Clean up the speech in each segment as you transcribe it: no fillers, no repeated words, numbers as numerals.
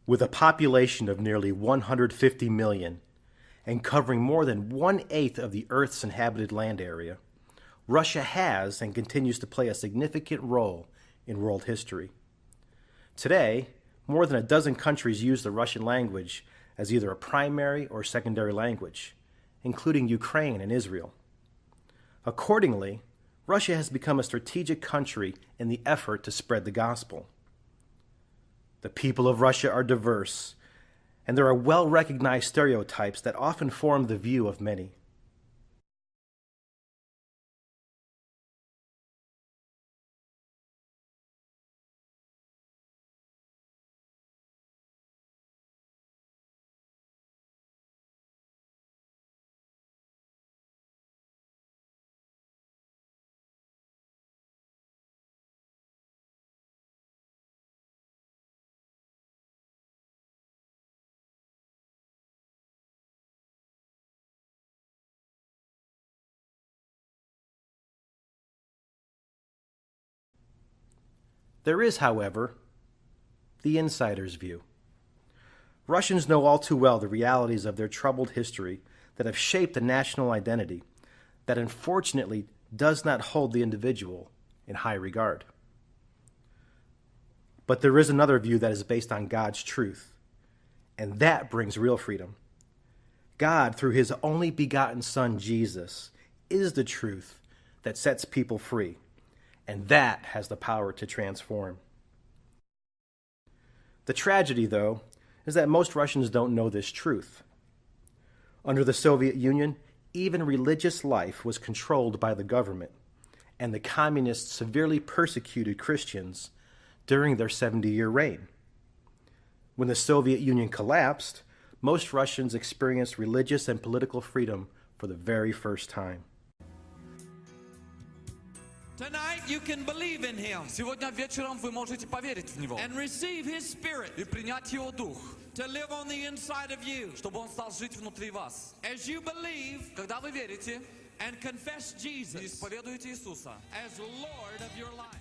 With a population of nearly 150 million and covering more than 1/8 of the Earth's inhabited land area, Russia has and continues to play a significant role in world history. Today, more than a dozen countries use the Russian language as either a primary or secondary language, including Ukraine and Israel. Accordingly, Russia has become a strategic country in the effort to spread the gospel. The people of Russia are diverse, and there are well-recognized stereotypes that often form the view of many. There is, however, the insider's view. Russians know all too well the realities of their troubled history that have shaped a national identity that unfortunately does not hold the individual in high regard. But there is another view that is based on God's truth, and that brings real freedom. God, through his only begotten Son, Jesus, is the truth that sets people free, and that has the power to transform. The tragedy, though, is that most Russians don't know this truth. Under the Soviet Union, even religious life was controlled by the government, and the communists severely persecuted Christians during their 70-year reign. When the Soviet Union collapsed, most Russians experienced religious and political freedom for the very first time. Tonight you can believe in him Сегодня вечером вы можете поверить в Него and receive his spirit и принять Его Дух, to live on the inside of you. чтобы Он стал жить внутри вас. As you believe Когда вы верите and confess и Jesus исповедуете Иисуса as Lord of your life.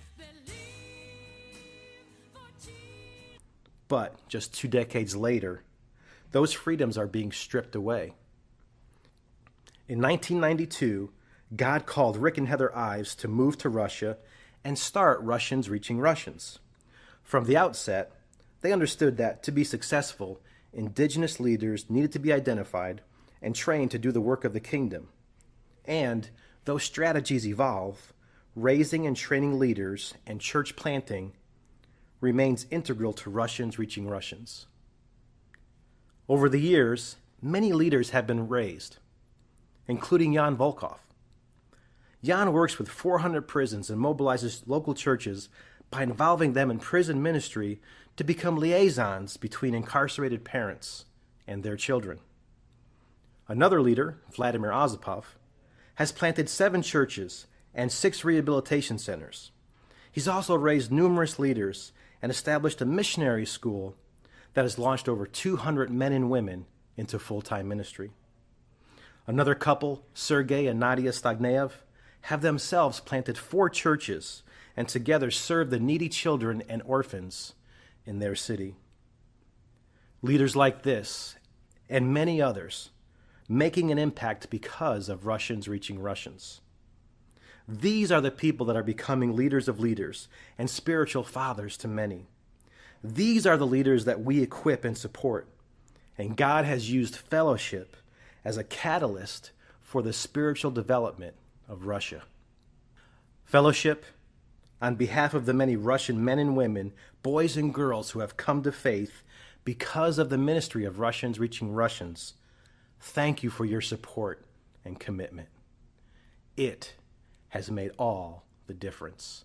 But just 2 decades later, those freedoms are being stripped away. In 1992, God called Rick and Heather Ives to move to Russia and start Russians Reaching Russians. From the outset, they understood that to be successful, indigenous leaders needed to be identified and trained to do the work of the kingdom. And, though strategies evolve, raising and training leaders and church planting remains integral to Russians Reaching Russians. Over the years, many leaders have been raised, including Jan Volkov. Jan works with 400 prisons and mobilizes local churches by involving them in prison ministry to become liaisons between incarcerated parents and their children. Another leader, Vladimir Ozapov, has planted 7 churches and 6 rehabilitation centers. He's also raised numerous leaders and established a missionary school that has launched over 200 men and women into full-time ministry. Another couple, Sergei and Nadia Stagneev, have themselves planted 4 churches and together serve the needy children and orphans in their city. Leaders like this, and many others, making an impact because of Russians Reaching Russians. These are the people that are becoming leaders of leaders and spiritual fathers to many. These are the leaders that we equip and support, and God has used fellowship as a catalyst for the spiritual development of Russia. Fellowship, on behalf of the many Russian men and women, boys and girls who have come to faith because of the ministry of Russians Reaching Russians, thank you for your support and commitment. It has made all the difference.